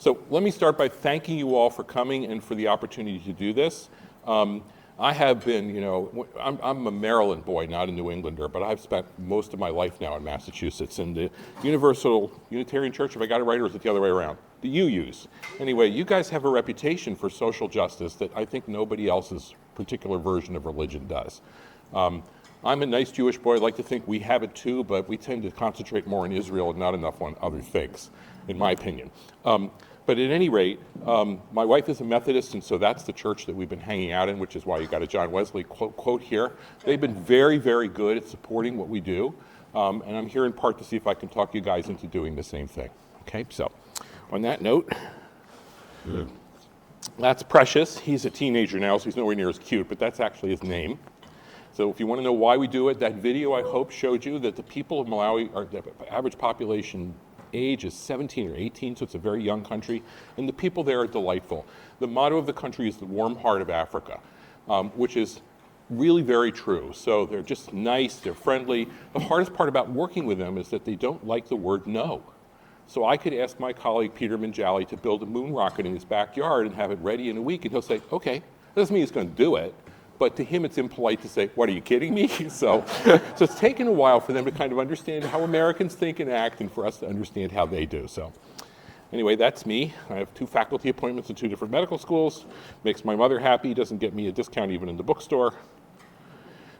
So let me start by thanking you all for coming and for the opportunity to do this. I have been, I'm a Maryland boy, not a New Englander, but I've spent most of my life now in Massachusetts. And the Universal Unitarian Church, if I got it right, or is it the other way around? The UUs. Anyway, you guys have a reputation for social justice that I think nobody else's particular version of religion does. I'm a nice Jewish boy. I like to think we have it too, but we tend to concentrate more on Israel and not enough on other things, in my opinion. But at any rate, my wife is a Methodist, and so that's the church that we've been hanging out in, which is why you got a John Wesley quote here. They've been very, very good at supporting what we do, and I'm here in part to see if I can talk you guys into doing the same thing. Okay, so on that note, that's Precious. He's a teenager now, so he's nowhere near as cute, but that's actually his name. So if you want to know why we do it, that video I hope showed you that the people of Malawi, the average population age is 17 or 18, so it's a very young country, and the people there are delightful. The motto of the country is the warm heart of Africa, which is really very true. So they're just nice, they're friendly. The hardest part about working with them is that they don't like the word no. So I could ask my colleague Peter Minjali to build a moon rocket in his backyard and have it ready in a week, and he'll say, okay. That doesn't mean he's going to do it, but to him it's impolite to say, what, are you kidding me? So it's taken a while for them to kind of understand how Americans think and act, and for us to understand how they do. So anyway, that's me. I have 2 faculty appointments in 2 different medical schools. Makes my mother happy, doesn't get me a discount even in the bookstore.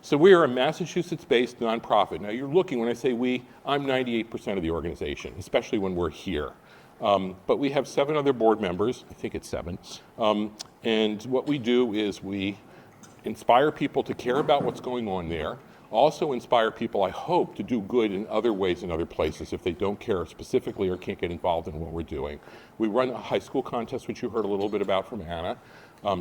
So we are a Massachusetts-based nonprofit. Now you're looking, when I say we, I'm 98% of the organization, especially when we're here. But we have 7 other board members, I think it's 7. And what we do is we inspire people to care about what's going on there, also inspire people, I hope, to do good in other ways in other places if they don't care specifically or can't get involved in what we're doing. We run a high school contest, which you heard a little bit about from Anna.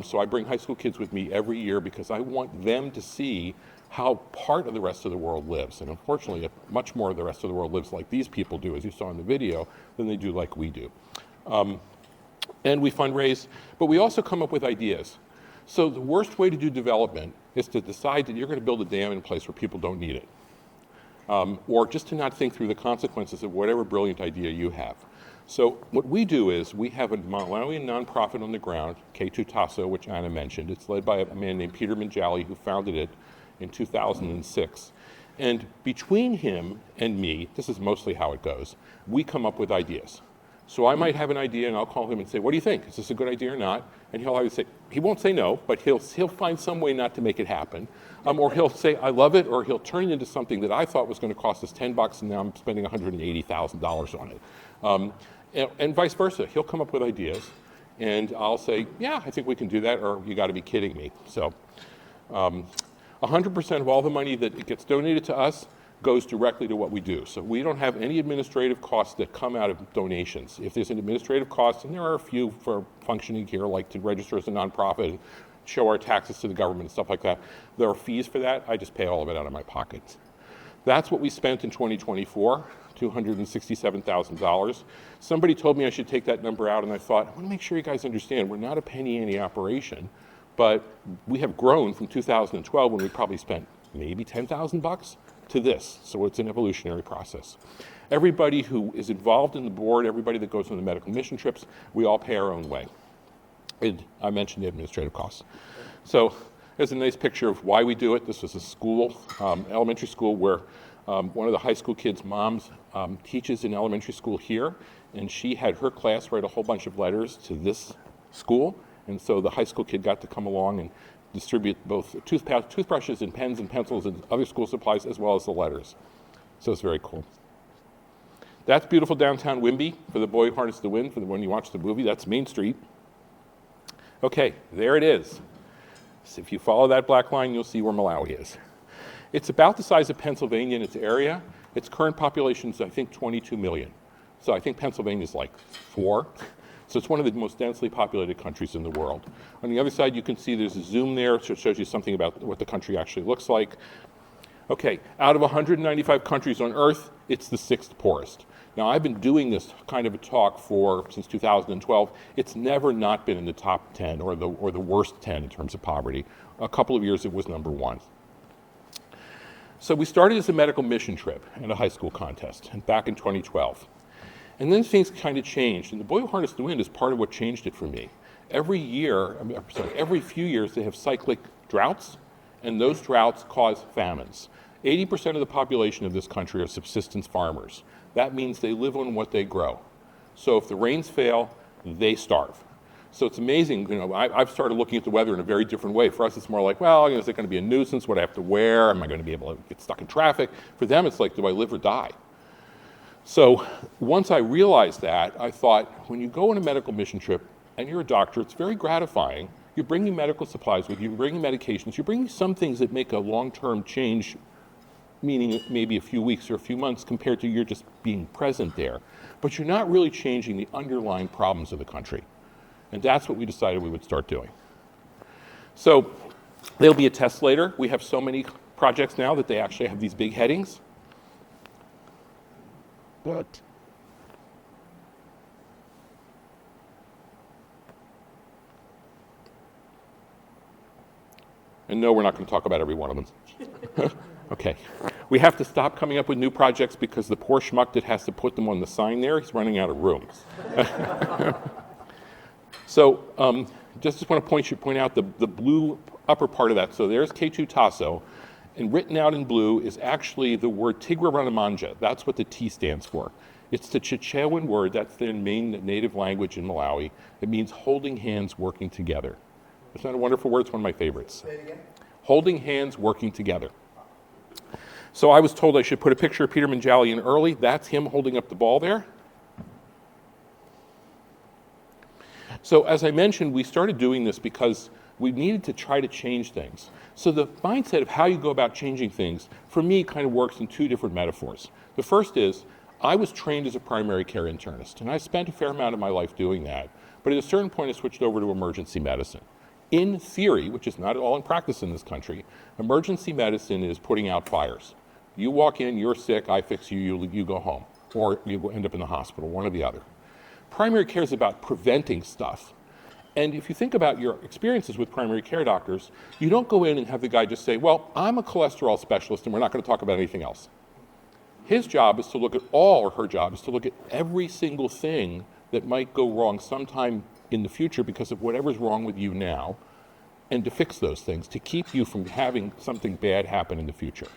So I bring high school kids with me every year because I want them to see how part of the rest of the world lives. And unfortunately, much more of the rest of the world lives like these people do, as you saw in the video, than they do like we do. And we fundraise, but we also come up with ideas. So the worst way to do development is to decide that you're going to build a dam in a place where people don't need it. Or just to not think through the consequences of whatever brilliant idea you have. So what we do is we have a Malawian nonprofit on the ground, K2 Tasso, which Anna mentioned. It's led by a man named Peter Minjali, who founded it in 2006. And between him and me, this is mostly how it goes, we come up with ideas. So I might have an idea and I'll call him and say, what do you think? Is this a good idea or not? And he'll always say, he won't say no, but he'll find some way not to make it happen. Or he'll say, I love it, or he'll turn it into something that I thought was going to cost us $10 and now I'm spending $180,000 on it. And vice versa. He'll come up with ideas and I'll say, yeah, I think we can do that, or you got to be kidding me. So 100% of all the money that gets donated to us goes directly to what we do. So we don't have any administrative costs that come out of donations. If there's an administrative cost, and there are a few for functioning here, like to register as a nonprofit and show our taxes to the government and stuff like that, there are fees for that. I just pay all of it out of my pocket. That's what we spent in 2024, $267,000. Somebody told me I should take that number out, and I thought, I want to make sure you guys understand, we're not a penny ante operation, but we have grown from 2012 when we probably spent maybe $10,000 to this, so it's an evolutionary process. Everybody who is involved in the board, everybody that goes on the medical mission trips, we all pay our own way. And I mentioned the administrative costs. So there's a nice picture of why we do it. This was a school, elementary school, where one of the high school kids' moms teaches in elementary school here, and she had her class write a whole bunch of letters to this school, and so the high school kid got to come along and distribute both toothbrushes and pens and pencils and other school supplies, as well as the letters. So it's very cool. That's beautiful downtown Wimby for the boy who harnessed the wind, for the when you watch the movie. That's Main Street. Okay, there it is. So if you follow that black line, you'll see where Malawi is. It's about the size of Pennsylvania in its area. Its current population is, I think, 22 million. So I think Pennsylvania is like 4. So it's one of the most densely populated countries in the world. On the other side, you can see there's a zoom there, so it shows you something about what the country actually looks like. Okay, out of 195 countries on Earth, it's the 6th poorest. Now, I've been doing this kind of a talk since 2012. It's never not been in the top 10 or the worst 10 in terms of poverty. A couple of years it was number 1. So we started as a medical mission trip and a high school contest, and back in 2012. And then things kind of changed, and the Boy Who Harnessed the Wind is part of what changed it for me. Every few years they have cyclic droughts, and those droughts cause famines. 80% of the population of this country are subsistence farmers. That means they live on what they grow. So if the rains fail, they starve. So it's amazing, I've started looking at the weather in a very different way. For us, it's more like, well, is it going to be a nuisance? What do I have to wear? Am I going to be able to get stuck in traffic? For them, it's like, do I live or die? So once I realized that, I thought, when you go on a medical mission trip and you're a doctor, it's very gratifying. You're bringing medical supplies with you, you're bringing medications, you're bringing some things that make a long-term change, meaning maybe a few weeks or a few months compared to you're just being present there. But you're not really changing the underlying problems of the country. And that's what we decided we would start doing. So there'll be a test later. We have so many projects now that they actually have these big headings. But and no, we're not going to talk about every one of them. Okay. We have to stop coming up with new projects because the poor schmuck that has to put them on the sign there, he's running out of room. So just want to point out the blue upper part of that. So there's K2 Tasso, and written out in blue is actually the word Tigriranamanja. That's what the T stands for. It's the Chichewan word. That's their main native language in Malawi. It means holding hands, working together. Isn't that a wonderful word? It's one of my favorites. Say it again. Holding hands, working together. So I was told I should put a picture of Peter Manjali in early. That's him holding up the ball there. So as I mentioned, we started doing this because we needed to try to change things. So the mindset of how you go about changing things, for me, kind of works in 2 different metaphors. The first is, I was trained as a primary care internist, and I spent a fair amount of my life doing that. But at a certain point, I switched over to emergency medicine. In theory, which is not at all in practice in this country, emergency medicine is putting out fires. You walk in, you're sick, I fix you, you go home. Or you end up in the hospital, one or the other. Primary care is about preventing stuff. And if you think about your experiences with primary care doctors, you don't go in and have the guy just say, well, I'm a cholesterol specialist and we're not going to talk about anything else. His job is to look at or her job is to look at every single thing that might go wrong sometime in the future because of whatever's wrong with you now, and to fix those things, to keep you from having something bad happen in the future.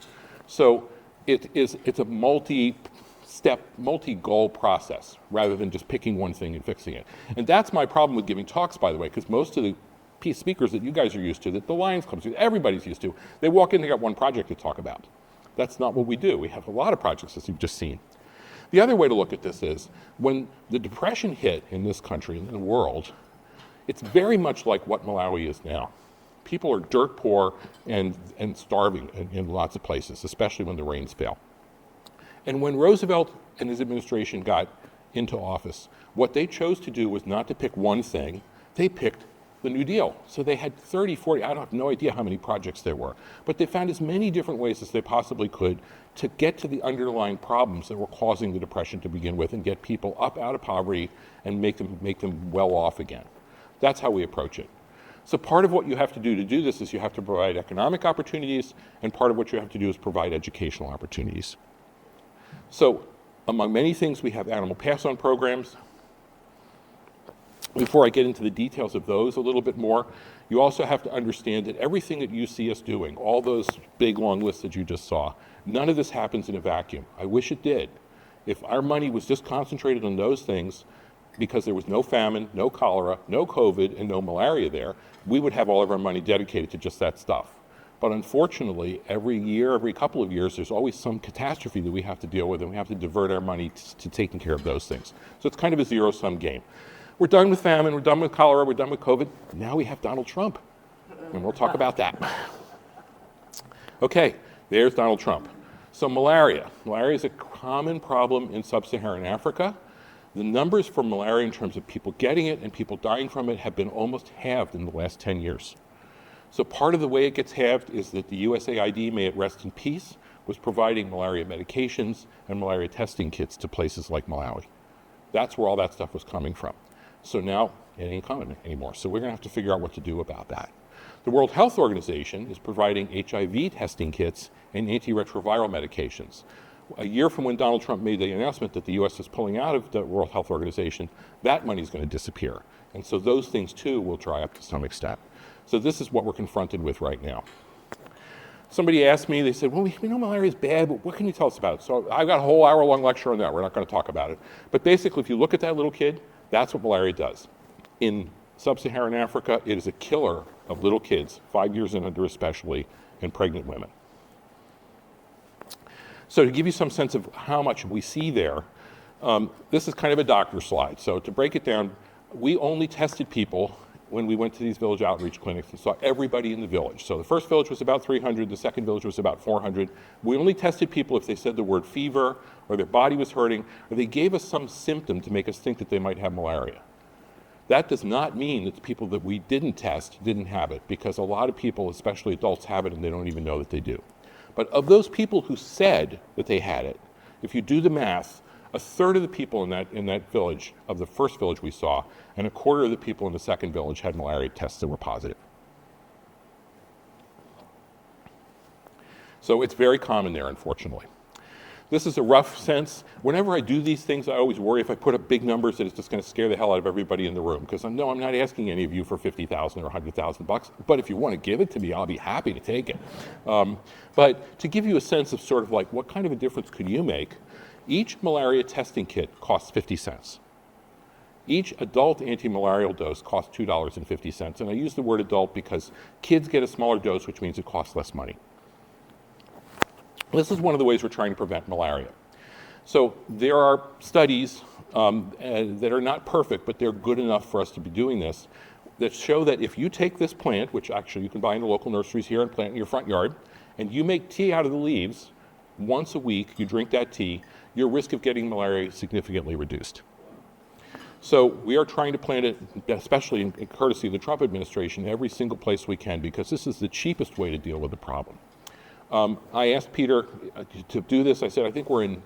So it's a multi-step, multi-goal process rather than just picking one thing and fixing it. And that's my problem with giving talks, by the way, because most of the speakers that you guys are used to, that the Lions Club, everybody's used to, they walk in, they got one project to talk about. That's not what we do. We have a lot of projects, as you've just seen. The other way to look at this is, when the Depression hit in this country, in the world, it's very much like what Malawi is now. People are dirt poor and starving in lots of places, especially when the rains fail. And when Roosevelt and his administration got into office, what they chose to do was not to pick one thing, they picked the New Deal. So they had 30, 40, I have no idea how many projects there were, but they found as many different ways as they possibly could to get to the underlying problems that were causing the Depression to begin with and get people up out of poverty and make them well off again. That's how we approach it. So part of what you have to do this is you have to provide economic opportunities, and part of what you have to do is provide educational opportunities. So among many things, we have animal pass-on programs. Before I get into the details of those a little bit more, you also have to understand that everything that you see us doing, all those big long lists that you just saw, none of this happens in a vacuum. I wish it did. If our money was just concentrated on those things, because there was no famine, no cholera, no COVID, and no malaria there, we would have all of our money dedicated to just that stuff. But unfortunately, every year, every couple of years, there's always some catastrophe that we have to deal with, and we have to divert our money to taking care of those things. So it's kind of a zero-sum game. We're done with famine, we're done with cholera, we're done with COVID. Now we have Donald Trump, and we'll talk about that. Okay, there's Donald Trump. So malaria. Malaria is a common problem in sub-Saharan Africa. The numbers for malaria in terms of people getting it and people dying from it have been almost halved in the last 10 years. So part of the way it gets halved is that the USAID, may it rest in peace, was providing malaria medications and malaria testing kits to places like Malawi. That's where all that stuff was coming from. So now it ain't coming anymore. So we're going to have to figure out what to do about that. The World Health Organization is providing HIV testing kits and antiretroviral medications. A year from when Donald Trump made the announcement that the U.S. is pulling out of the World Health Organization, that money is going to disappear. And so those things, too, will dry up to some extent. So this is what we're confronted with right now. Somebody asked me, they said, well, we know malaria is bad, but what can you tell us about it? So I've got a whole hour-long lecture on that. We're not going to talk about it. But basically, if you look at that little kid, that's what malaria does. In sub-Saharan Africa, it is a killer of little kids, 5 years and under especially, and pregnant women. So to give you some sense of how much we see there, this is kind of a doctor slide. So to break it down, we only tested people when we went to these village outreach clinics and saw everybody in the village. So the first village was about 300, the second village was about 400. We only tested people if they said the word fever, or their body was hurting, or they gave us some symptom to make us think that they might have malaria. That does not mean that the people that we didn't test didn't have it, because a lot of people, especially adults, have it and they don't even know that they do. But of those people who said that they had it, if you do the math, a third of the people in that village, of the first village we saw, and a quarter of the people in the second village had malaria tests that were positive. So it's very common there, unfortunately. This is a rough sense. Whenever I do these things, I always worry if I put up big numbers that it's just going to scare the hell out of everybody in the room. Because I'm not asking any of you for $50,000 or $100,000. But if you want to give it to me, I'll be happy to take it. But to give you a sense of sort of like what kind of a difference could you make, each malaria testing kit costs 50 cents. Each adult anti-malarial dose costs $2.50. And I use the word adult because kids get a smaller dose, which means it costs less money. This is one of the ways we're trying to prevent malaria. So there are studies that are not perfect, but they're good enough for us to be doing this, that show that if you take this plant, which actually you can buy in the local nurseries here and plant in your front yard, and you make tea out of the leaves, once a week you drink that tea, your risk of getting malaria is significantly reduced. So we are trying to plant it, especially in courtesy of the Trump administration, every single place we can, because this is the cheapest way to deal with the problem. I asked Peter to do this. I said, I think we're in,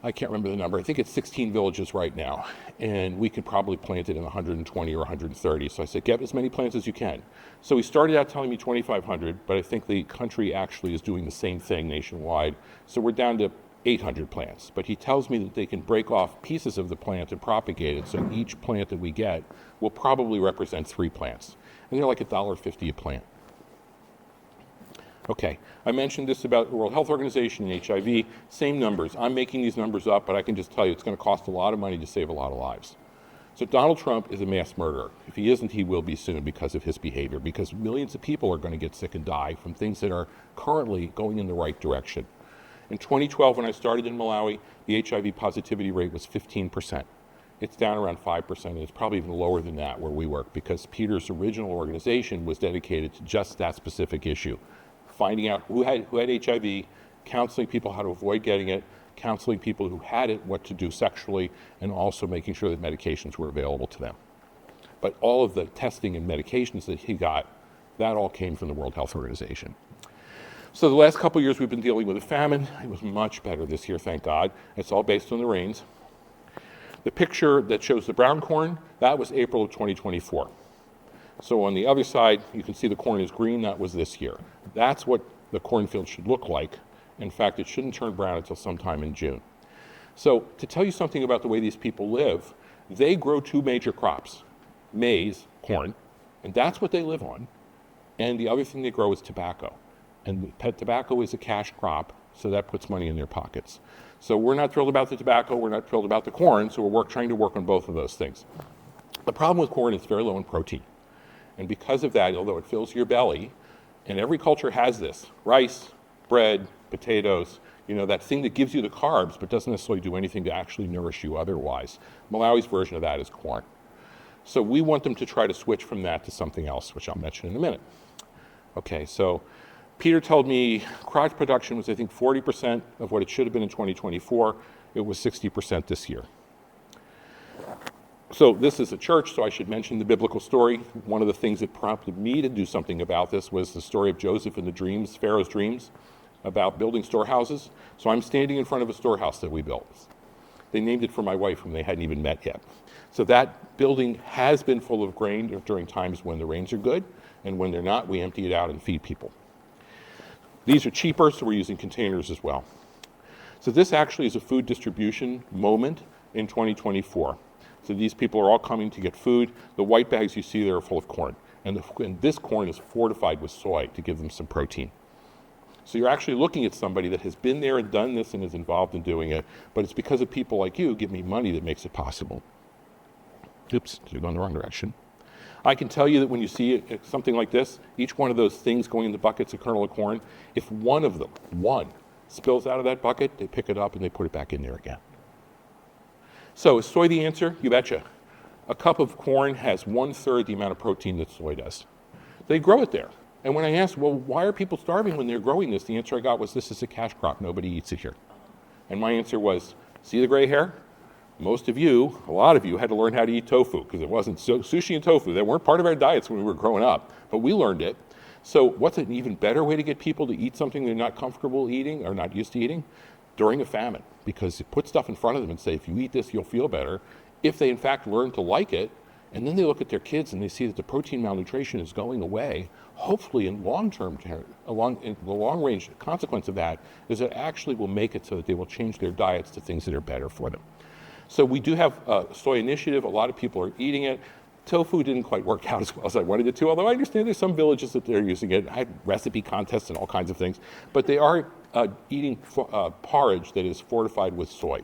I can't remember the number, I think it's 16 villages right now, and we could probably plant it in 120 or 130. So I said, get as many plants as you can. So he started out telling me 2,500, but I think the country actually is doing the same thing nationwide. So we're down to 800 plants. But he tells me that they can break off pieces of the plant and propagate it, so each plant that we get will probably represent 3 plants. And they're like $1.50 a plant. Okay, I mentioned this about the World Health Organization and HIV, same numbers. I'm making these numbers up, but I can just tell you it's going to cost a lot of money to save a lot of lives. So Donald Trump is a mass murderer. If he isn't, he will be soon because of his behavior, because millions of people are going to get sick and die from things that are currently going in the right direction. In 2012, when I started in Malawi, the HIV positivity rate was 15%. It's down around 5%, and it's probably even lower than that where we work, because Peter's original organization was dedicated to just that specific issue. Finding out who had HIV, counseling people how to avoid getting it, counseling people who had it what to do sexually, and also making sure that medications were available to them. But all of the testing and medications that he got, that all came from the World Health Organization. So the last couple of years we've been dealing with a famine. It was much better this year, thank God. It's all based on the rains. The picture that shows the brown corn, that was April of 2024. So on the other side, you can see the corn is green. That was this year. That's what the cornfield should look like. In fact, it shouldn't turn brown until sometime in June. So to tell you something about the way these people live, they grow 2 major crops, maize, corn, and that's what they live on. And the other thing they grow is tobacco. And tobacco is a cash crop, so that puts money in their pockets. So we're not thrilled about the tobacco, we're not thrilled about the corn, so we're trying to work on both of those things. The problem with corn is it's very low in protein. And because of that, although it fills your belly, And every culture has this: rice, bread, potatoes, that thing that gives you the carbs but doesn't necessarily do anything to actually nourish you otherwise. Malawi's version of that is corn. So we want them to try to switch from that to something else, which I'll mention in a minute. Okay, so Peter told me crop production was, I think, 40% of what it should have been in 2024. It was 60% this year. So this is a church, so I should mention the biblical story. One of the things that prompted me to do something about this was the story of Joseph and the dreams, Pharaoh's dreams, about building storehouses. So I'm standing in front of a storehouse that we built. They named it for my wife, whom they hadn't even met yet. So that building has been full of grain during times when the rains are good, and when they're not, we empty it out and feed people. These are cheaper, so we're using containers as well. So this actually is a food distribution moment in 2024. So these people are all coming to get food. The white bags you see there are full of corn. And this corn is fortified with soy to give them some protein. So you're actually looking at somebody that has been there and done this and is involved in doing it, but it's because of people like you who give me money that makes it possible. Oops, did I go in the wrong direction? I can tell you that when you see something like this, each one of those things going in the bucket's a kernel of corn. If one of them, spills out of that bucket, they pick it up and they put it back in there again. So is soy the answer? You betcha. A cup of corn has 1/3 the amount of protein that soy does. They grow it there. And when I asked, well, why are people starving when they're growing this? The answer I got was, this is a cash crop. Nobody eats it here. And my answer was, see the gray hair? Most of you, a lot of you, had to learn how to eat tofu because it wasn't sushi and tofu. They weren't part of our diets when we were growing up, but we learned it. So what's an even better way to get people to eat something they're not comfortable eating or not used to eating? During a famine, because you put stuff in front of them and say, if you eat this, you'll feel better. If they in fact learn to like it, and then they look at their kids and they see that the protein malnutrition is going away, hopefully in the long range consequence of that is it actually will make it so that they will change their diets to things that are better for them. So we do have a soy initiative. A lot of people are eating it. Tofu didn't quite work out as well as I wanted it to, although I understand there's some villages that they're using it. I had recipe contests and all kinds of things, but they are eating porridge that is fortified with soy.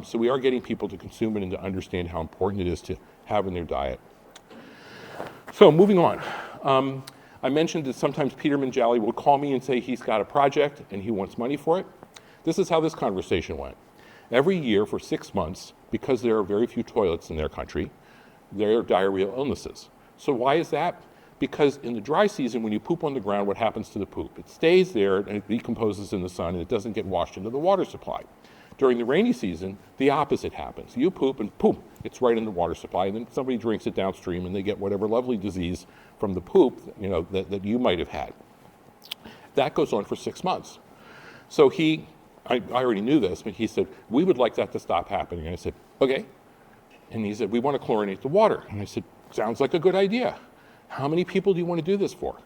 So we are getting people to consume it and to understand how important it is to have in their diet. So moving on. I mentioned that sometimes Peter Manjali will call me and say he's got a project and he wants money for it. This is how this conversation went. Every year for 6 months, because there are very few toilets in their country, there are diarrheal illnesses. So why is that? Because in the dry season, when you poop on the ground, what happens to the poop? It stays there and it decomposes in the sun and it doesn't get washed into the water supply. During the rainy season, the opposite happens. You poop and boom, it's right in the water supply, and then somebody drinks it downstream and they get whatever lovely disease from the poop, that you might have had. That goes on for 6 months. So I already knew this, but he said, we would like that to stop happening. And I said, okay. And he said, we want to chlorinate the water. And I said, sounds like a good idea. How many people do you want to do this for?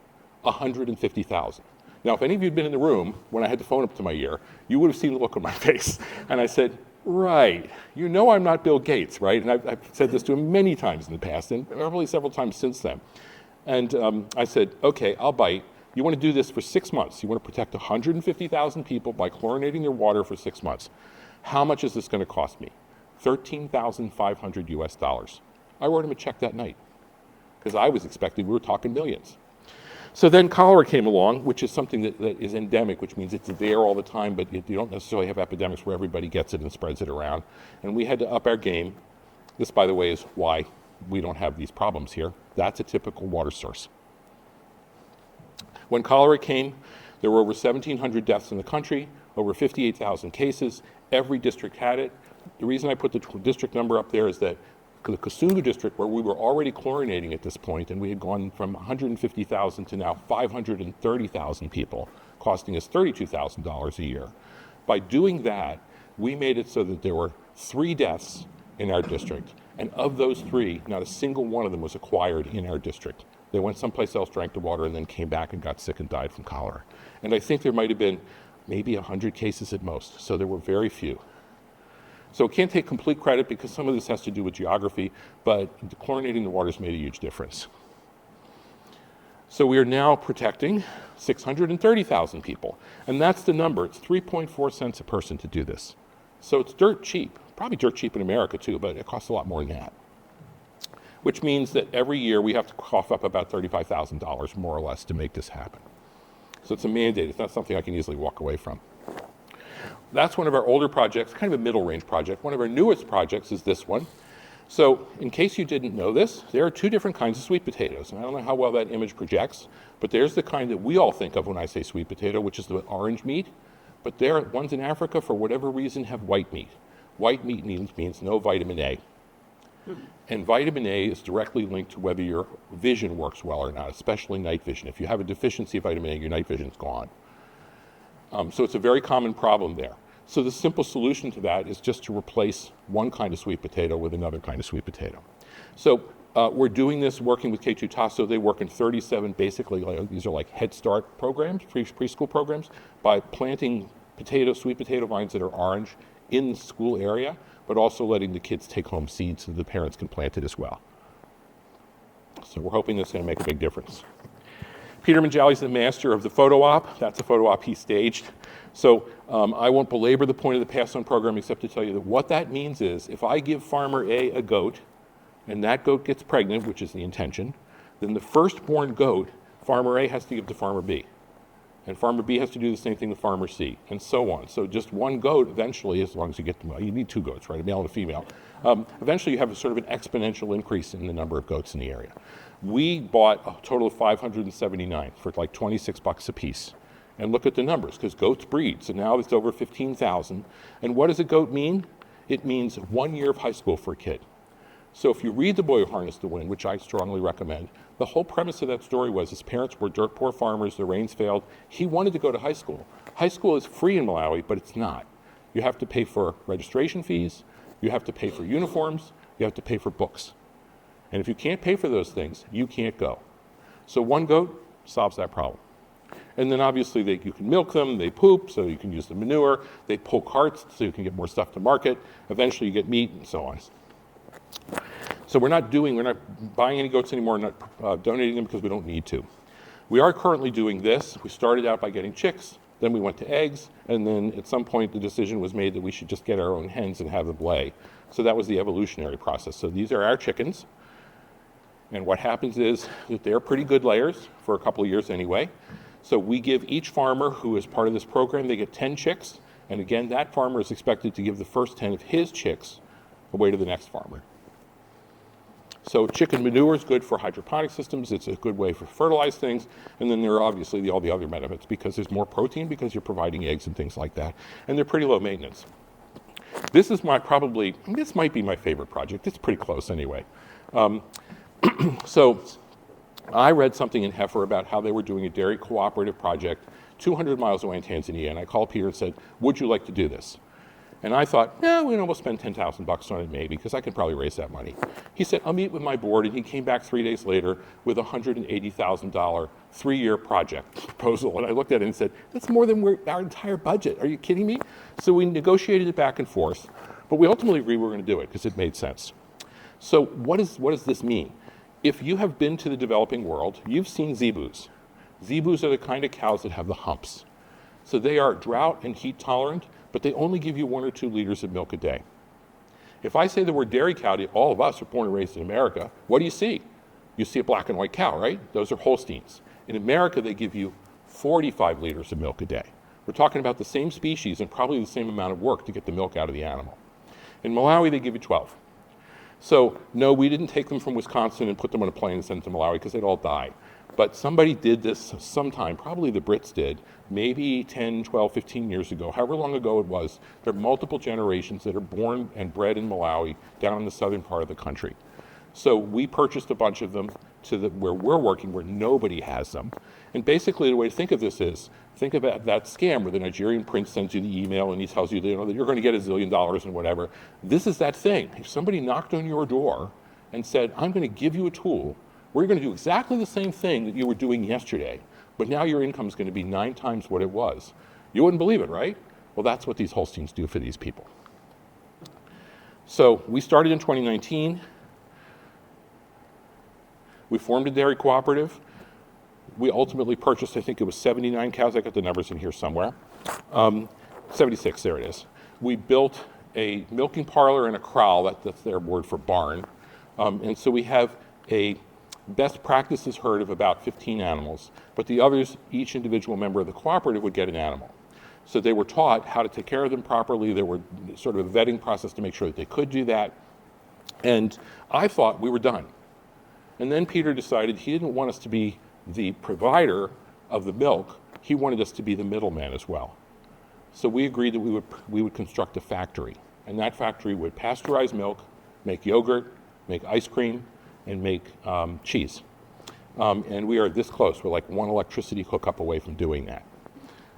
150,000. Now, if any of you had been in the room when I had the phone up to my ear, you would have seen the look on my face. And I said, right, I'm not Bill Gates, right? And I've said this to him many times in the past, and probably several times since then. And I said, okay, I'll bite. You want to do this for 6 months. You want to protect 150,000 people by chlorinating their water for 6 months. How much is this going to cost me? $13,500 US. I wrote him a check that night because I was expecting we were talking millions. So then cholera came along, which is something that is endemic, which means it's there all the time, but you don't necessarily have epidemics where everybody gets it and spreads it around. And we had to up our game. This, by the way, is why we don't have these problems here. That's a typical water source. When cholera came, there were over 1,700 deaths in the country, over 58,000 cases. Every district had it. The reason I put the district number up there is that the Kasungu district, where we were already chlorinating at this point, and we had gone from 150,000 to now 530,000 people, costing us $32,000 a year. By doing that, we made it so that there were 3 deaths in our district, and of those 3, not a single one of them was acquired in our district. They went someplace else, drank the water, and then came back and got sick and died from cholera. And I think there might have been maybe 100 cases at most, so there were very few. So it can't take complete credit because some of this has to do with geography, but chlorinating the water has made a huge difference. So we are now protecting 630,000 people, and that's the number. It's 3.4 cents a person to do this. So it's dirt cheap, probably dirt cheap in America too, but it costs a lot more than that. which means that every year we have to cough up about $35,000 more or less to make this happen. So it's a mandate. It's not something I can easily walk away from. That's one of our older projects, kind of a middle range project. One of our newest projects is this one. So in case you didn't know this, there are two different kinds of sweet potatoes. And I don't know how well that image projects, but there's the kind that we all think of when I say sweet potato, which is the orange meat. But there are ones in Africa, for whatever reason, have white meat. White meat means no vitamin A. And vitamin A is directly linked to whether your vision works well or not, especially night vision. If you have a deficiency of vitamin A, your night vision is gone. So it's a very common problem there. So the simple solution to that is just to replace one kind of sweet potato with another kind of sweet potato. So we're doing this working with K2 Tasso. They work in 37, basically, these are like Head Start programs, preschool programs, by planting sweet potato vines that are orange in the school area, but also letting the kids take home seeds so the parents can plant it as well. So we're hoping this is going to make a big difference. Peter Manjali's the master of the photo op. That's a photo op he staged. So I won't belabor the point of the Pass On program except to tell you that what that means is if I give farmer A a goat and that goat gets pregnant, which is the intention, then the firstborn goat, farmer A has to give to farmer B. And farmer B has to do the same thing with farmer C, and so on. So just one goat eventually, as long as you get to, well, you need two goats, right, a male and a female. Eventually you have a sort of an exponential increase in the number of goats in the area. We bought a total of 579 for like 26 bucks a piece. And look at the numbers, because goats breed. So now it's over 15,000. And what does a goat mean? It means 1 year of high school for a kid. So if you read The Boy Who Harnessed the Wind, which I strongly recommend, the whole premise of that story was his parents were dirt poor farmers, the rains failed. He wanted to go to high school. High school is free in Malawi, but it's not. You have to pay for registration fees, you have to pay for uniforms, you have to pay for books. And if you can't pay for those things, you can't go. So one goat solves that problem. And then obviously you can milk them, they poop, so you can use the manure, they pull carts so you can get more stuff to market, eventually you get meat and so on. So we're not buying any goats anymore, not donating them because we don't need to. We are currently doing this. We started out by getting chicks, then we went to eggs, and then at some point the decision was made that we should just get our own hens and have them lay. So that was the evolutionary process. So these are our chickens. And what happens is that they're pretty good layers for a couple of years anyway. So we give each farmer who is part of this program, they get 10 chicks. And again, that farmer is expected to give the first 10 of his chicks away to the next farmer. So chicken manure is good for hydroponic systems. It's a good way for fertilize things. And then there are obviously all the other benefits because there's more protein because you're providing eggs and things like that. And they're pretty low maintenance. This is this might be my favorite project. It's pretty close anyway. So I read something in Heifer about how they were doing a dairy cooperative project 200 miles away in Tanzania. And I called Peter and said, would you like to do this? And I thought, yeah, we'll spend 10,000 bucks on it maybe, because I can probably raise that money. He said, I'll meet with my board, and he came back 3 days later with a $180,000 3-year project proposal. And I looked at it and said, that's more than our entire budget. Are you kidding me? So we negotiated it back and forth, but we ultimately agreed we were going to do it because it made sense. So what does this mean? If you have been to the developing world, you've seen zebus. Zebus are the kind of cows that have the humps. So they are drought and heat tolerant, but they only give you 1 or 2 liters of milk a day. If I say the word dairy cow to all of us are born and raised in America, what do you see? You see a black and white cow, right? Those are Holsteins. In America, they give you 45 liters of milk a day. We're talking about the same species and probably the same amount of work to get the milk out of the animal. In Malawi, they give you 12. So no, we didn't take them from Wisconsin and put them on a plane and send them to Malawi because they'd all die. But somebody did this sometime, probably the Brits did, maybe 10, 12, 15 years ago, however long ago it was. There are multiple generations that are born and bred in Malawi down in the southern part of the country. So we purchased a bunch of them to where we're working, where nobody has them. And basically the way to think of this is, think about that scam where the Nigerian prince sends you the email and he tells you, that you're going to get $1 zillion and whatever. This is that thing. If somebody knocked on your door and said, I'm going to give you a tool where you're going to do exactly the same thing that you were doing yesterday, but now your income is going to be 9 times what it was. You wouldn't believe it, right? Well, that's what these Holsteins do for these people. So we started in 2019. We formed a dairy cooperative. We ultimately purchased, I think it was 79 cows. I got the numbers in here somewhere. 76, there it is. We built a milking parlor and a kraal, that's their word for barn. And so we have a best practices herd of about 15 animals, but the others, each individual member of the cooperative would get an animal. So they were taught how to take care of them properly. There were sort of a vetting process to make sure that they could do that. And I thought we were done. And then Peter decided he didn't want us to be the provider of the milk. He wanted us to be the middleman as well. So we agreed that we would construct a factory. And that factory would pasteurize milk, make yogurt, make ice cream, and make cheese. And we are this close. We're like one electricity hookup away from doing that.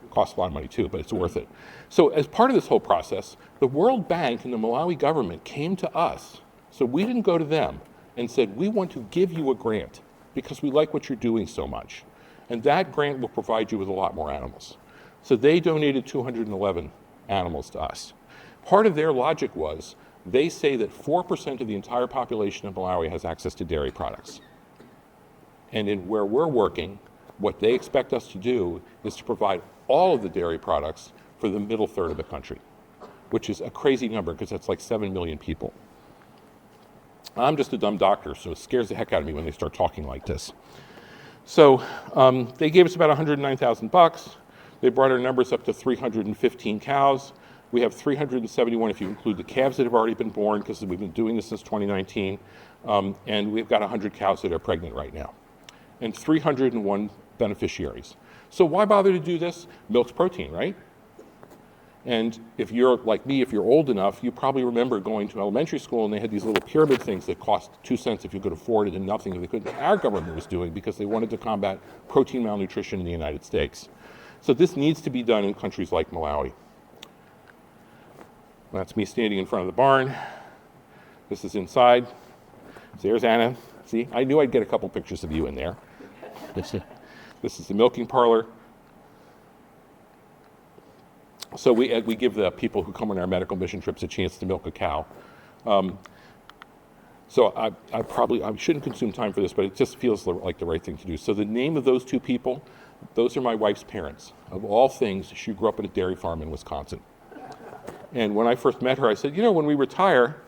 It costs a lot of money too, but it's worth it. So as part of this whole process, the World Bank and the Malawi government came to us. So we didn't go to them and said, we want to give you a grant because we like what you're doing so much. And that grant will provide you with a lot more animals. So they donated 211 animals to us. Part of their logic was, they say that 4% of the entire population of Malawi has access to dairy products. And in where we're working, what they expect us to do is to provide all of the dairy products for the middle third of the country, which is a crazy number because that's like 7 million people. I'm just a dumb doctor, so it scares the heck out of me when they start talking like this. So they gave us about $109,000. They brought our numbers up to 315 cows. We have 371 if you include the calves that have already been born, because we've been doing this since 2019. And we've got 100 cows that are pregnant right now, and 301 beneficiaries. So why bother to do this? Milk's protein, right? And if you're like me, if you're old enough, you probably remember going to elementary school and they had these little pyramid things that cost 2 cents if you could afford it and nothing if they couldn't. Our government was doing because they wanted to combat protein malnutrition in the United States. So this needs to be done in countries like Malawi. That's me standing in front of the barn. This is inside. So there's Anna. See, I knew I'd get a couple pictures of you in there. This is the milking parlor. So we give the people who come on our medical mission trips a chance to milk a cow. So I shouldn't consume time for this, but it just feels like the right thing to do. So the name of those two people, those are my wife's parents. Of all things, she grew up at a dairy farm in Wisconsin. And when I first met her, I said, when we retire,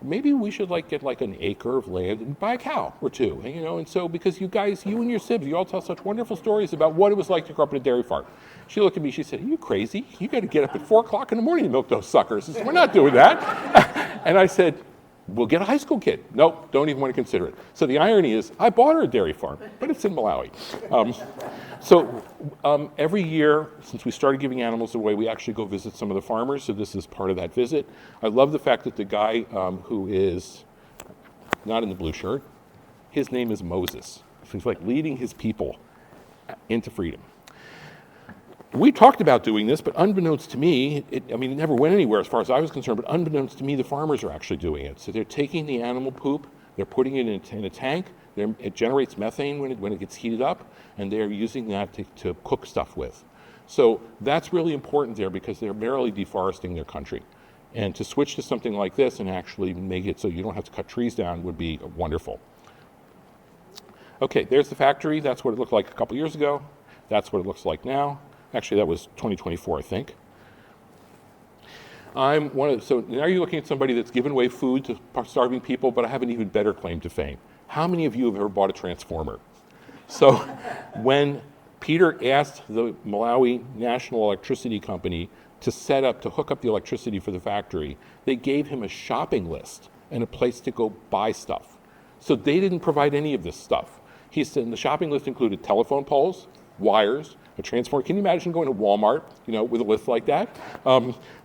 maybe we should get an acre of land and buy a cow or two. And, and so because you guys, you and your sibs, you all tell such wonderful stories about what it was like to grow up in a dairy farm. She looked at me, she said, are you crazy? You got to get up at 4 o'clock in the morning to milk those suckers. I said, we're not doing that. And I said, we'll get a high school kid. Nope, don't even want to consider it. So the irony is, I bought her a dairy farm, but it's in Malawi. Every year, since we started giving animals away, we actually go visit some of the farmers, so this is part of that visit. I love the fact that the guy who is not in the blue shirt, his name is Moses. He's like leading his people into freedom. We talked about doing this, but unbeknownst to me, it never went anywhere as far as I was concerned, but unbeknownst to me, the farmers are actually doing it. So they're taking the animal poop, they're putting it in a tank, it generates methane when it gets heated up, and they're using that to cook stuff with. So that's really important there because they're merely deforesting their country. And to switch to something like this and actually make it so you don't have to cut trees down would be wonderful. Okay, there's the factory. That's what it looked like a couple years ago. That's what it looks like now. Actually, that was 2024, I think. So now you're looking at somebody that's given away food to starving people, but I have an even better claim to fame. How many of you have ever bought a transformer? So when Peter asked the Malawi National Electricity Company to hook up the electricity for the factory, they gave him a shopping list and a place to go buy stuff. So they didn't provide any of this stuff. He said the shopping list included telephone poles, wires, a transformer. Can you imagine going to Walmart, with a list like that?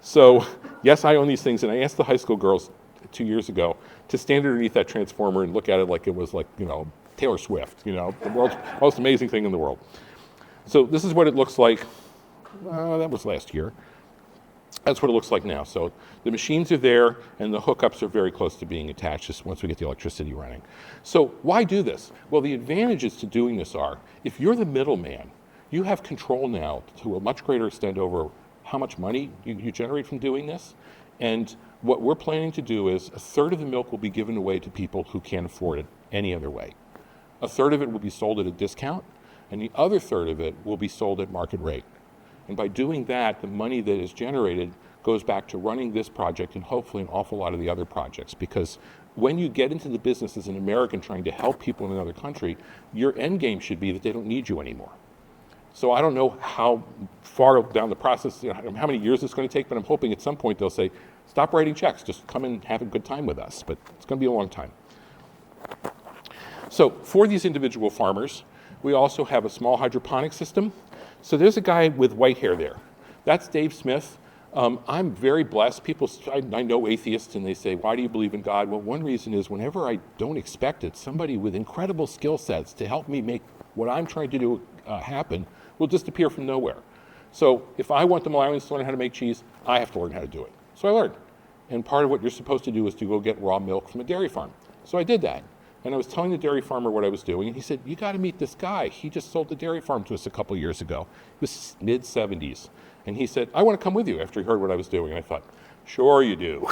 So yes, I own these things, and I asked the high school girls 2 years ago to stand underneath that transformer and look at it like it was Taylor Swift, the world's most amazing thing in the world. So this is what it looks like. That was last year. That's what it looks like now. So the machines are there, and the hookups are very close to being attached just once we get the electricity running. So why do this? Well, the advantages to doing this are, if you're the middleman, you have control now to a much greater extent over how much money you generate from doing this. And what we're planning to do is 1/3 of the milk will be given away to people who can't afford it any other way. 1/3 of it will be sold at a discount, and the other 1/3 of it will be sold at market rate. And by doing that, the money that is generated goes back to running this project and hopefully an awful lot of the other projects, because when you get into the business as an American trying to help people in another country, your end game should be that they don't need you anymore. So I don't know how far down the process, how many years it's going to take, but I'm hoping at some point they'll say, stop writing checks, just come and have a good time with us. But it's going to be a long time. So for these individual farmers, we also have a small hydroponic system. So there's a guy with white hair there. That's Dave Smith. I'm very blessed. People, I know atheists, and they say, why do you believe in God? Well, one reason is whenever I don't expect it, somebody with incredible skill sets to help me make what I'm trying to do happen will just appear from nowhere. So if I want the Malawians to learn how to make cheese, I have to learn how to do it. So I learned. And part of what you're supposed to do is to go get raw milk from a dairy farm. So I did that. And I was telling the dairy farmer what I was doing, and he said, you got to meet this guy. He just sold the dairy farm to us a couple years ago. He was mid-70s. And he said, I want to come with you, after he heard what I was doing. And I thought, sure you do.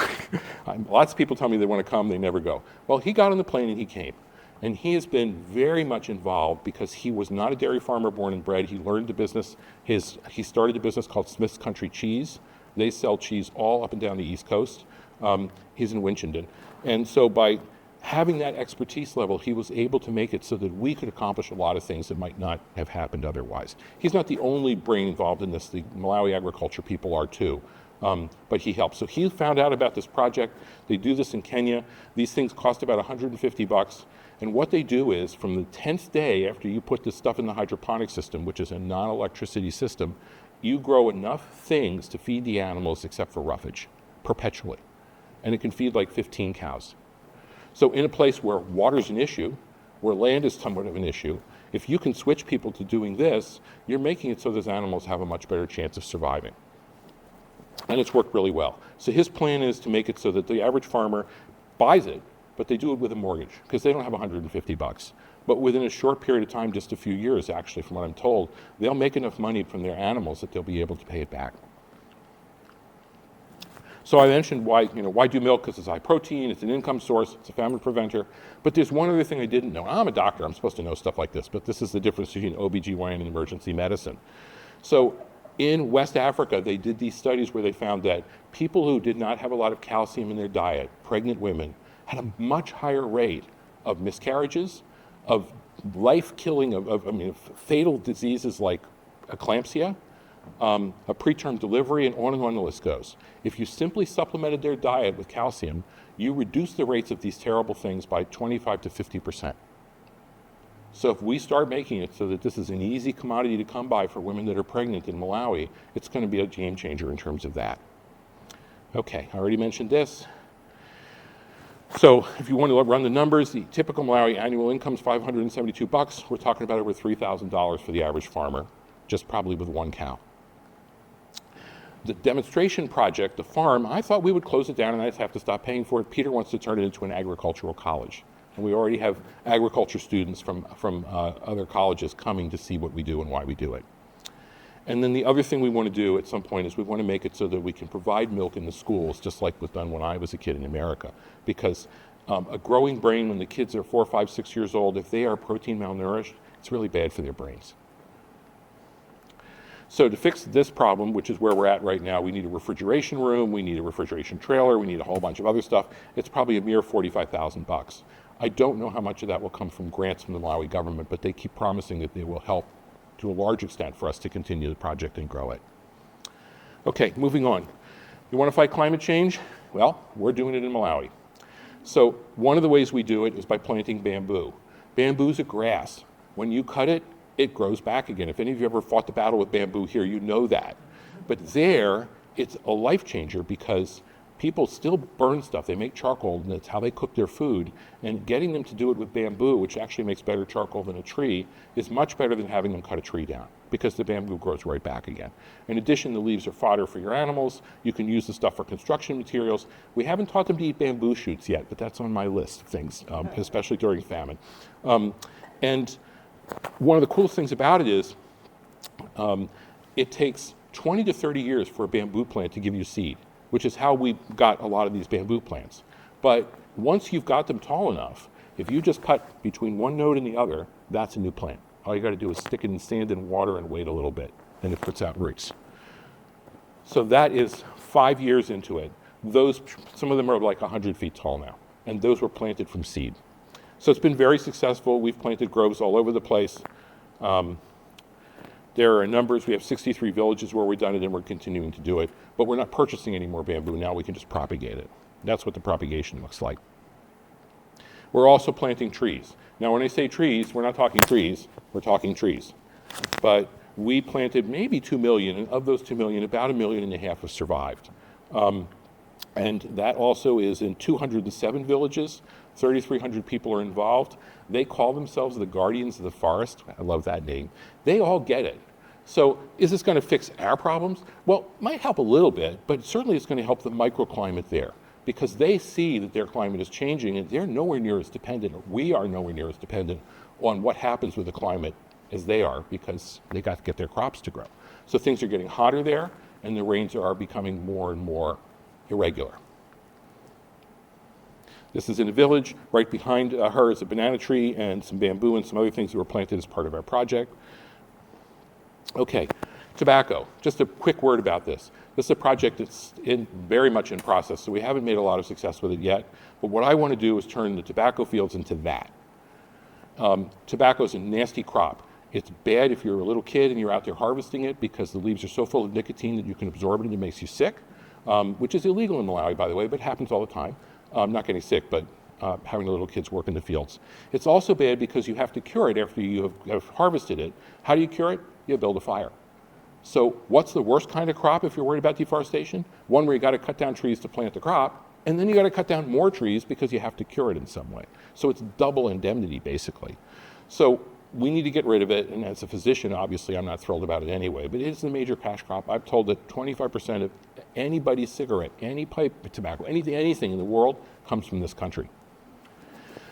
Lots of people tell me they want to come, they never go. Well, he got on the plane and he came. And he has been very much involved because he was not a dairy farmer born and bred. He learned the business. He started a business called Smith's Country Cheese. They sell cheese all up and down the East Coast. He's in Winchendon. And so by having that expertise level, he was able to make it so that we could accomplish a lot of things that might not have happened otherwise. He's not the only brain involved in this. The Malawi agriculture people are too. But he helps. So he found out about this project. They do this in Kenya. These things cost about 150 bucks. And what they do is, from the 10th day after you put this stuff in the hydroponic system, which is a non-electricity system, you grow enough things to feed the animals except for roughage, perpetually. And it can feed like 15 cows. So in a place where water's an issue, where land is somewhat of an issue, if you can switch people to doing this, you're making it so those animals have a much better chance of surviving. And it's worked really well. So his plan is to make it so that the average farmer buys it, but they do it with a mortgage, because they don't have 150 bucks. But within a short period of time, just a few years actually, from what I'm told, they'll make enough money from their animals that they'll be able to pay it back. So I mentioned why do milk? Because it's high protein, it's an income source, it's a famine preventer. But there's one other thing I didn't know. I'm a doctor, I'm supposed to know stuff like this, but this is the difference between OBGYN and emergency medicine. So in West Africa, they did these studies where they found that people who did not have a lot of calcium in their diet, pregnant women, had a much higher rate of miscarriages, of life-killing, of fatal diseases like eclampsia, a preterm delivery, and on the list goes. If you simply supplemented their diet with calcium, you reduce the rates of these terrible things by 25 to 50%. So if we start making it so that this is an easy commodity to come by for women that are pregnant in Malawi, it's going to be a game changer in terms of that. Okay, I already mentioned this. So if you want to run the numbers, the typical Malawi annual income is 572 bucks. We're talking about over $3,000 for the average farmer, just probably with one cow. The demonstration project, the farm, I thought we would close it down and I'd just have to stop paying for it. Peter wants to turn it into an agricultural college. And we already have agriculture students from other colleges coming to see what we do and why we do it. And then the other thing we want to do at some point is we want to make it so that we can provide milk in the schools, just like was done when I was a kid in America. Because a growing brain, when the kids are 4, 5, 6 years old, if they are protein malnourished, it's really bad for their brains. So to fix this problem, which is where we're at right now, we need a refrigeration room, we need a refrigeration trailer, we need a whole bunch of other stuff. It's probably a mere 45,000 bucks. I don't know how much of that will come from grants from the Malawi government, but they keep promising that they will help to a large extent for us to continue the project and grow it. Okay, moving on. You want to fight climate change? Well, we're doing it in Malawi. So one of the ways we do it is by planting bamboo. Bamboo's a grass. When you cut it, it grows back again. If any of you ever fought the battle with bamboo here, you know that. But there, it's a life changer because people still burn stuff. They make charcoal, and that's how they cook their food. And getting them to do it with bamboo, which actually makes better charcoal than a tree, is much better than having them cut a tree down because the bamboo grows right back again. In addition, the leaves are fodder for your animals. You can use the stuff for construction materials. We haven't taught them to eat bamboo shoots yet, but that's on my list of things, especially during famine. And one of the coolest things about it is it takes 20 to 30 years for a bamboo plant to give you seed, which is how we got a lot of these bamboo plants. But once you've got them tall enough, if you just cut between one node and the other, that's a new plant. All you got to do is stick it in sand and water and wait a little bit, and it puts out roots. So that is 5 years into it, some of them are like 100 feet tall now, and those were planted from seed. So it's been very successful. We've planted groves all over the place. There are numbers. We have 63 villages where we've done it, and we're continuing to do it. But we're not purchasing any more bamboo. Now we can just propagate it. That's what the propagation looks like. We're also planting trees. Now, when I say trees, we're not talking trees. We're talking trees. But we planted maybe 2 million, and of those 2 million, about 1.5 million have survived. And that also is in 207 villages. 3,300 people are involved. They call themselves the Guardians of the Forest. I love that name. They all get it. So is this going to fix our problems? Well, it might help a little bit, but certainly it's going to help the microclimate there, because they see that their climate is changing, and they're nowhere near as dependent, or we are nowhere near as dependent on what happens with the climate as they are, because they got to get their crops to grow. So things are getting hotter there, and the rains are becoming more and more irregular. This is in a village. Right behind her is a banana tree and some bamboo and some other things that were planted as part of our project. Okay, tobacco. Just a quick word about this. This is a project that's very much in process, so we haven't made a lot of success with it yet. But what I want to do is turn the tobacco fields into that. Tobacco is a nasty crop. It's bad if you're a little kid and you're out there harvesting it, because the leaves are so full of nicotine that you can absorb it and it makes you sick, which is illegal in Malawi, by the way, but happens all the time. Not getting sick, but having the little kids work in the fields. It's also bad because you have to cure it after you have harvested it. How do you cure it? You build a fire. So what's the worst kind of crop if you're worried about deforestation? One where you got to cut down trees to plant the crop, and then you got to cut down more trees because you have to cure it in some way. So it's double indemnity, basically. So we need to get rid of it, and as a physician, obviously, I'm not thrilled about it anyway, but it is a major cash crop. I've told that 25% of anybody's cigarette, any pipe tobacco, anything in the world comes from this country.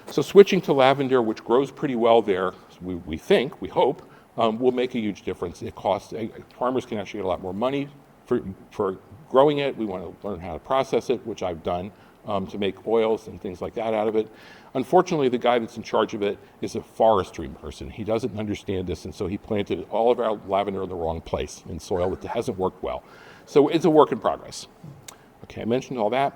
So switching to lavender, which grows pretty well there, we think, we hope, will make a huge difference. It costs, farmers can actually get a lot more money for growing it. We want to learn how to process it, which I've done, to make oils and things like that out of it. Unfortunately, the guy that's in charge of it is a forestry person. He doesn't understand this, and so he planted all of our lavender in the wrong place, in soil that hasn't worked well. So it's a work in progress. Okay, I mentioned all that.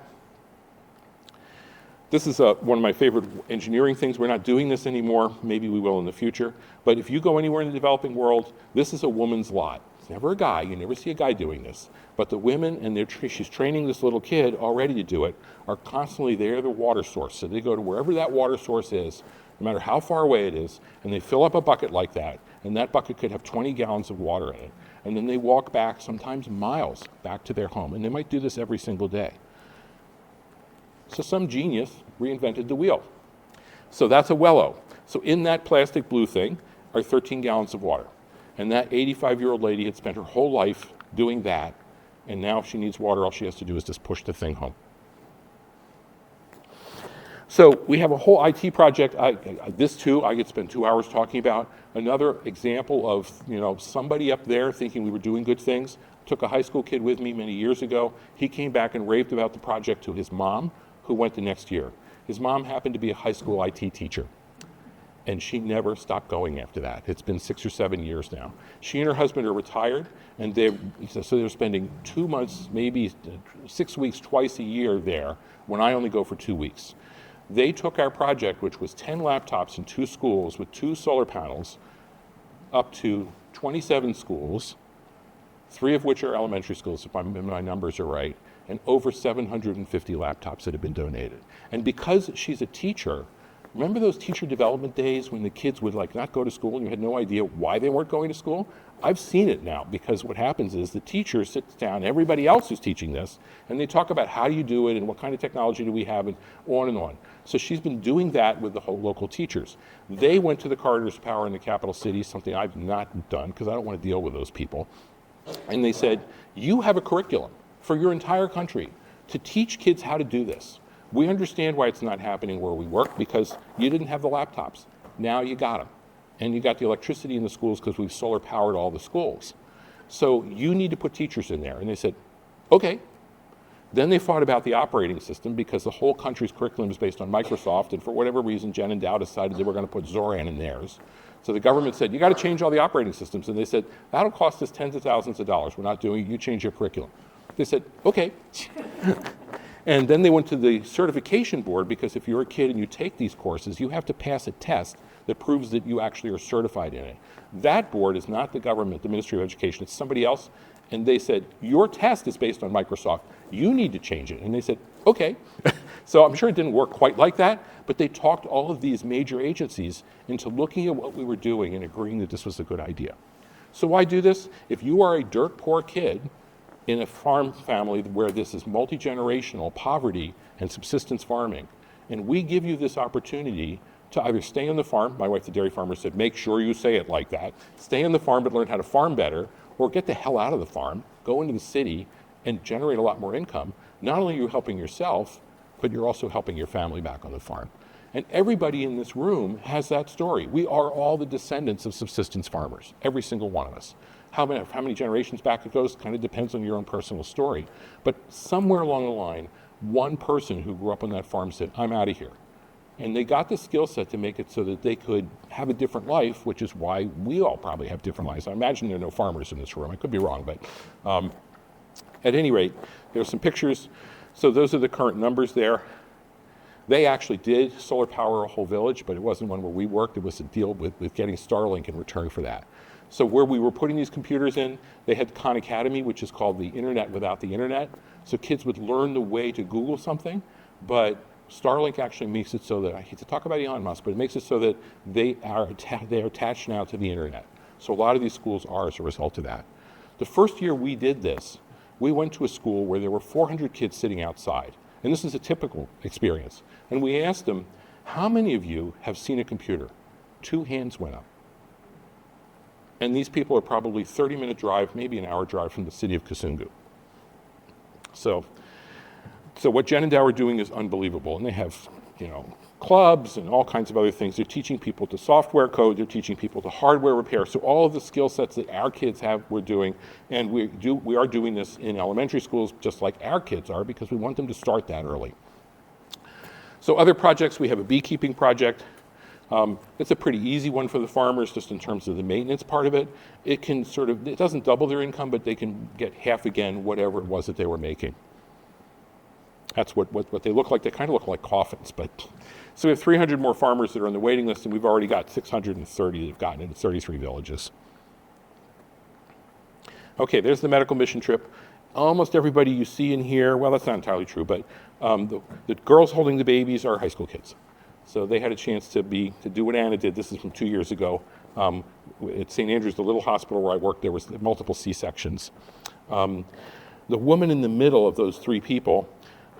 This is one of my favorite engineering things. We're not doing this anymore. Maybe we will in the future. But if you go anywhere in the developing world, this is a woman's lot. It's never a guy. You never see a guy doing this. But the women, and she's training this little kid already to do it, are constantly there, the water source. So they go to wherever that water source is, no matter how far away it is, and they fill up a bucket like that, and that bucket could have 20 gallons of water in it. And then they walk back, sometimes miles, back to their home. And they might do this every single day. So some genius reinvented the wheel. So that's a Wello. So in that plastic blue thing are 13 gallons of water. And that 85-year-old lady had spent her whole life doing that, and now if she needs water, all she has to do is just push the thing home. So we have a whole IT project. This too, I could spend 2 hours talking about. Another example of somebody up there thinking we were doing good things. Took a high school kid with me many years ago. He came back and raved about the project to his mom, who went the next year. His mom happened to be a high school IT teacher, and she never stopped going after that. It's been 6 or 7 years now. She and her husband are retired, and so they're spending 2 months, maybe 6 weeks, twice a year there, when I only go for 2 weeks. They took our project, which was 10 laptops in 2 schools with 2 solar panels, up to 27 schools, 3 of which are elementary schools, if my numbers are right, and over 750 laptops that have been donated. And because she's a teacher, remember those teacher development days when the kids would not go to school and you had no idea why they weren't going to school? I've seen it now, because what happens is the teacher sits down, everybody else who's teaching this, and they talk about how do you do it and what kind of technology do we have, and on and on. So she's been doing that with the whole local teachers. They went to the corridors of power in the capital city, something I've not done because I don't want to deal with those people. And they said, you have a curriculum for your entire country to teach kids how to do this. We understand why it's not happening where we work, because you didn't have the laptops. Now you got them. And you got the electricity in the schools because we've solar powered all the schools. So you need to put teachers in there. And they said, okay. Then they thought about the operating system, because the whole country's curriculum is based on Microsoft, and for whatever reason, Jen and Dow decided they were going to put Zoran in theirs. So the government said, you got to change all the operating systems. And they said, that'll cost us tens of thousands of dollars. We're not doing it. You change your curriculum. They said, okay. And then they went to the certification board, because if you're a kid and you take these courses, you have to pass a test that proves that you actually are certified in it. That board is not the government, the Ministry of Education, it's somebody else. And they said, your test is based on Microsoft. You need to change it. And they said, okay. So I'm sure it didn't work quite like that, but they talked all of these major agencies into looking at what we were doing and agreeing that this was a good idea. So why do this? If you are a dirt poor kid in a farm family where this is multi-generational poverty and subsistence farming, and we give you this opportunity to either stay on the farm, my wife, the dairy farmer, said, make sure you say it like that, stay on the farm but learn how to farm better, or get the hell out of the farm, go into the city and generate a lot more income. Not only are you helping yourself, but you're also helping your family back on the farm. And everybody in this room has that story. We are all the descendants of subsistence farmers, every single one of us. How many generations back it goes kind of depends on your own personal story. But somewhere along the line, one person who grew up on that farm said, I'm out of here. And they got the skill set to make it so that they could have a different life, which is why we all probably have different lives. I imagine there are no farmers in this room. I could be wrong, but at any rate, there are some pictures. So those are the current numbers there. They actually did solar power a whole village, but it wasn't one where we worked. It was a deal with getting Starlink in return for that. So where we were putting these computers in, they had Khan Academy, which is called the internet without the internet. So kids would learn the way to Google something, but Starlink actually makes it so that, I hate to talk about Elon Musk, but it makes it so that they are attached now to the internet. So a lot of these schools are as a result of that. The first year we did this, we went to a school where there were 400 kids sitting outside. And this is a typical experience. And we asked them, how many of you have seen a computer? 2 hands went up. And these people are probably 30-minute drive, maybe an hour drive from the city of Kasungu. So what Jen and Dow are doing is unbelievable. And they have, clubs and all kinds of other things. They're teaching people to software code. They're teaching people to hardware repair. So all of the skill sets that our kids have, we're doing. And we are doing this in elementary schools just like our kids are, because we want them to start that early. So other projects, we have a beekeeping project. It's a pretty easy one for the farmers, just in terms of the maintenance part of it. It doesn't double their income, but they can get half again whatever it was that they were making. That's what they look like. They kind of look like coffins. So we have 300 more farmers that are on the waiting list, and we've already got 630 that have gotten into 33 villages. Okay, there's the medical mission trip. Almost everybody you see in here, well, that's not entirely true, but the girls holding the babies are high school kids. So they had a chance to do what Anna did. This is from 2 years ago. At St. Andrews, the little hospital where I worked, there was multiple C-sections. The woman in the middle of those 3 people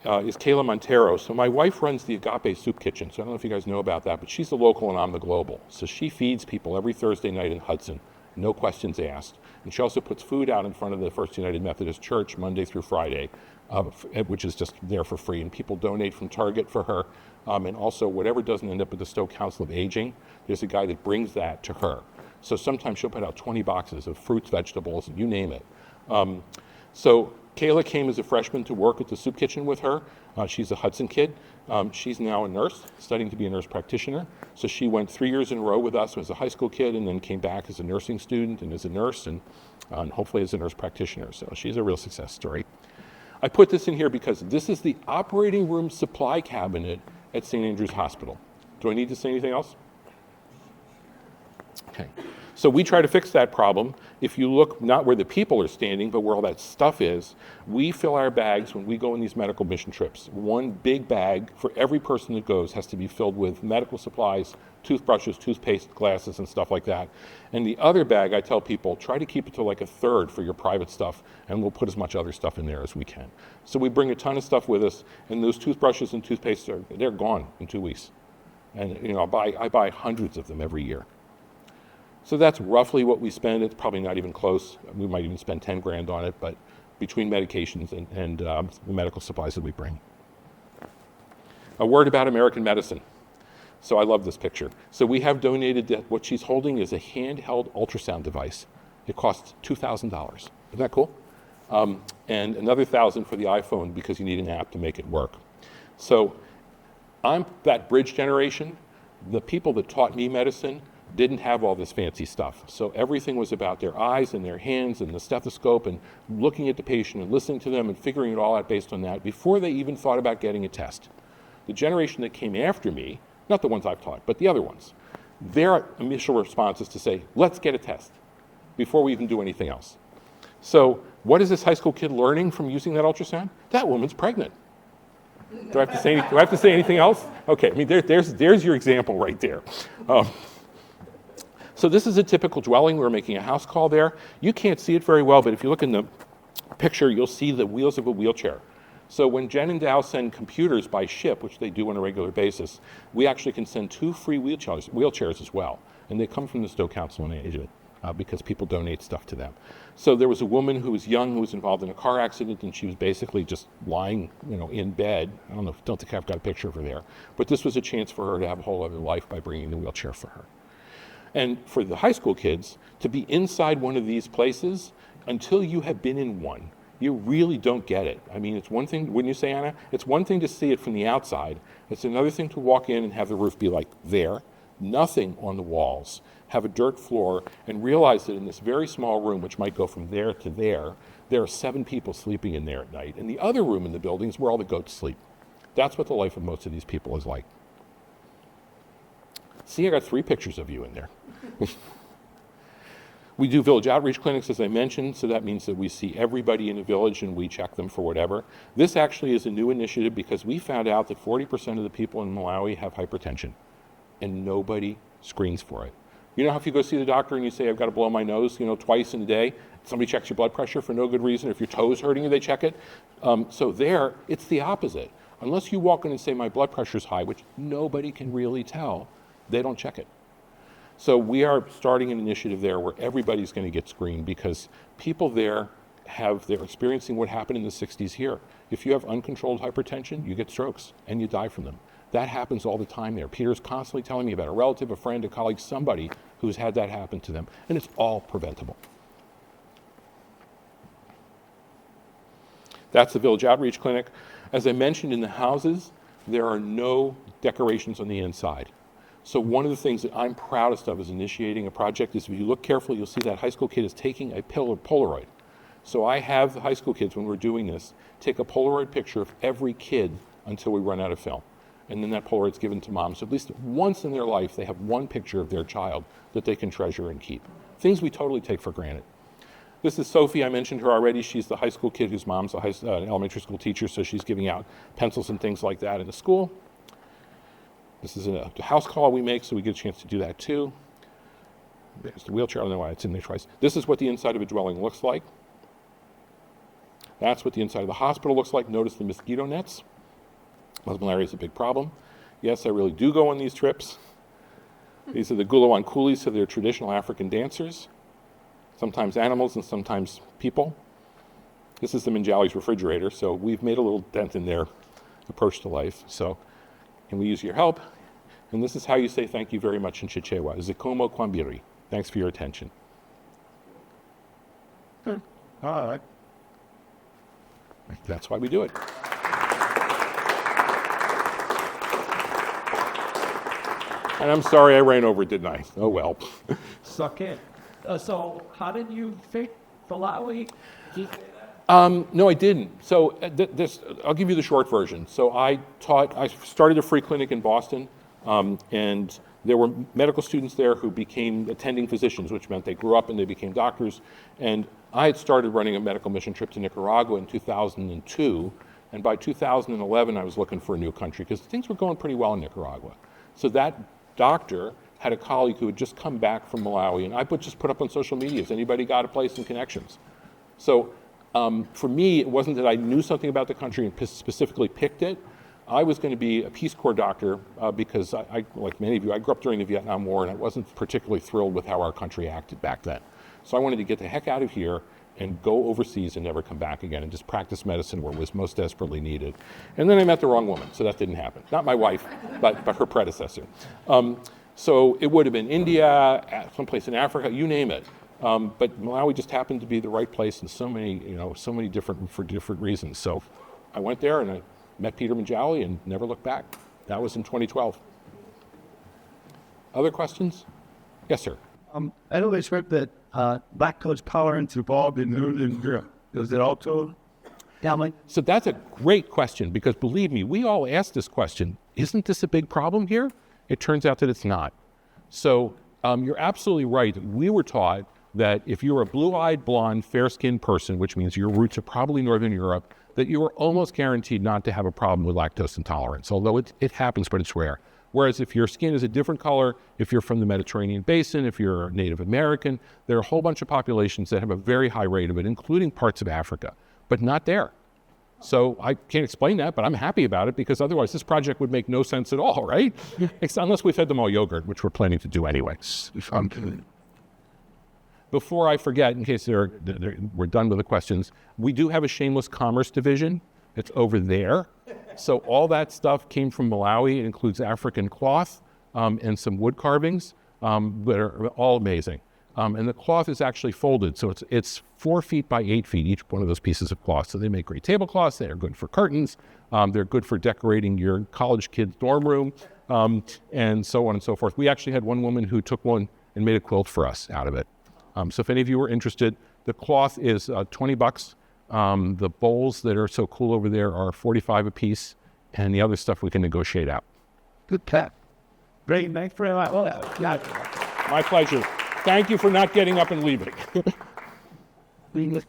is Kayla Montero. So my wife runs the Agape Soup Kitchen. So I don't know if you guys know about that, but she's the local and I'm the global. So she feeds people every Thursday night in Hudson, no questions asked. And she also puts food out in front of the First United Methodist Church Monday through Friday, which is just there for free. And people donate from Target for her. And also whatever doesn't end up at the Stowe Council of Aging, there's a guy that brings that to her. So sometimes she'll put out 20 boxes of fruits, vegetables, you name it. So Kayla came as a freshman to work at the soup kitchen with her. She's a Hudson kid. She's now a nurse, studying to be a nurse practitioner. So she went 3 years in a row with us as a high school kid, and then came back as a nursing student and as a nurse, and hopefully as a nurse practitioner. So she's a real success story. I put this in here because this is the operating room supply cabinet at St. Andrews Hospital. Do I need to say anything else? Okay. So we try to fix that problem. If you look not where the people are standing, but where all that stuff is, we fill our bags when we go on these medical mission trips. One big bag for every person that goes has to be filled with medical supplies, toothbrushes, toothpaste, glasses, and stuff like that. And the other bag, I tell people, try to keep it to like a third for your private stuff, and we'll put as much other stuff in there as we can. So we bring a ton of stuff with us, and those toothbrushes and toothpaste, they're gone in 2 weeks. And I buy hundreds of them every year. So that's roughly what we spend. It's probably not even close. We might even spend 10 grand on it, but between medications and the medical supplies that we bring. A word about American medicine. So I love this picture. So we have donated that. What she's holding is a handheld ultrasound device. It costs $2,000. Isn't that cool? And another $1,000 for the iPhone because you need an app to make it work. So I'm that bridge generation. The people that taught me medicine, didn't have all this fancy stuff. So everything was about their eyes and their hands and the stethoscope and looking at the patient and listening to them and figuring it all out based on that before they even thought about getting a test. The generation that came after me, not the ones I've taught, but the other ones, their initial response is to say, let's get a test before we even do anything else. So what is this high school kid learning from using that ultrasound? That woman's pregnant. Do I have to say anything else? Okay, I mean, there's your example right there. So this is a typical dwelling. We're making a house call there. You can't see it very well, but if you look in the picture, you'll see the wheels of a wheelchair. So when Jen and Dow send computers by ship, which they do on a regular basis, we actually can send 2 free wheelchairs as well. And they come from the Stowe Council on Aging, because people donate stuff to them. So there was a woman who was young who was involved in a car accident, and she was basically just lying, in bed. I don't think I've got a picture of her there. But this was a chance for her to have a whole other life by bringing the wheelchair for her. And for the high school kids, to be inside one of these places, until you have been in one, you really don't get it. I mean, it's one thing, wouldn't you say, Anna? It's one thing to see it from the outside. It's another thing to walk in and have the roof be like there, nothing on the walls, have a dirt floor, and realize that in this very small room, which might go from there to there are 7 people sleeping in there at night. And the other room in the building is where all the goats sleep. That's what the life of most of these people is like. See, I got 3 pictures of you in there. We do village outreach clinics, as I mentioned, so that means that we see everybody in the village and we check them for whatever. This actually is a new initiative because we found out that 40% of the people in Malawi have hypertension, and nobody screens for it. You know how if you go see the doctor and you say, I've got to blow my nose, twice in a day, somebody checks your blood pressure for no good reason. If your toe's hurting you, they check it. So there, it's the opposite. Unless you walk in and say, my blood pressure's high, which nobody can really tell, they don't check it. So we are starting an initiative there where everybody's going to get screened because people there they're experiencing what happened in the 60s here. If you have uncontrolled hypertension, you get strokes and you die from them. That happens all the time there. Peter's constantly telling me about a relative, a friend, a colleague, somebody who's had that happen to them, and it's all preventable. That's the Village Outreach Clinic. As I mentioned, in the houses, there are no decorations on the inside. So one of the things that I'm proudest of is initiating a project is if you look carefully, you'll see that high school kid is taking a Polaroid. So I have the high school kids, when we're doing this, take a Polaroid picture of every kid until we run out of film. And then that Polaroid's given to mom. So at least once in their life, they have one picture of their child that they can treasure and keep. Things we totally take for granted. This is Sophie. I mentioned her already. She's the high school kid whose mom's an elementary school teacher, so she's giving out pencils and things like that in the school. This is a house call we make, so we get a chance to do that too. There's the wheelchair. I don't know why it's in there twice. This is what the inside of a dwelling looks like. That's what the inside of the hospital looks like. Notice the mosquito nets. Malaria is a big problem. Yes, I really do go on these trips. These are the Gulawan coolies, so they're traditional African dancers. Sometimes animals and sometimes people. This is the Minjali's refrigerator, so we've made a little dent in their approach to life. So, can we use your help? And this is how you say thank you very much in Chichewa. Zikomo Kwambiri. Thanks for your attention. All right. That's why we do it. And I'm sorry I ran over, didn't I? Oh well. Suck in. So how did you pick Malawi? No, I didn't. So I'll give you the short version. So I started a free clinic in Boston, and there were medical students there who became attending physicians, which meant they grew up and they became doctors. And I had started running a medical mission trip to Nicaragua in 2002, and by 2011 I was looking for a new country because things were going pretty well in Nicaragua. So that doctor had a colleague who had just come back from Malawi, and I just put up on social media, has anybody got a place and connections? So for me, it wasn't that I knew something about the country and specifically picked it. I was going to be a Peace Corps doctor because I, like many of you, I grew up during the Vietnam War, and I wasn't particularly thrilled with how our country acted back then. So I wanted to get the heck out of here and go overseas and never come back again and just practice medicine where it was most desperately needed. And then I met the wrong woman, so that didn't happen. Not my wife, but her predecessor. So it would have been India, someplace in Africa, you name it. But Malawi just happened to be the right place in so many different reasons. So I went there and I met Peter Minjali and never looked back. That was in 2012. Other questions? Yes, sir. I always heard that lactose tolerance involved in Northern Europe. Is it also common? So that's a great question because believe me, we all ask this question. Isn't this a big problem here? It turns out that it's not. So you're absolutely right. We were taught that if you're a blue-eyed, blonde, fair-skinned person, which means your roots are probably Northern Europe, that you are almost guaranteed not to have a problem with lactose intolerance, although it happens, but it's rare. Whereas if your skin is a different color, if you're from the Mediterranean basin, if you're Native American, there are a whole bunch of populations that have a very high rate of it, including parts of Africa, but not there. So I can't explain that, but I'm happy about it because otherwise this project would make no sense at all, right? Unless we fed them all yogurt, which we're planning to do anyway. Before I forget, in case we're done with the questions, we do have a shameless commerce division. It's over there. So all that stuff came from Malawi. It includes African cloth and some wood carvings that are all amazing. And the cloth is actually folded. So it's 4 feet by 8 feet, each one of those pieces of cloth. So they make great tablecloths. They're good for curtains. They're good for decorating your college kid's dorm room, and so on and so forth. We actually had one woman who took one and made a quilt for us out of it. So if any of you are interested, the cloth is $20. The bowls that are so cool over there are $45 a piece, and the other stuff we can negotiate out. Good cat. Great, thanks very much. Well, yeah. My pleasure. Thank you for not getting up and leaving. Being a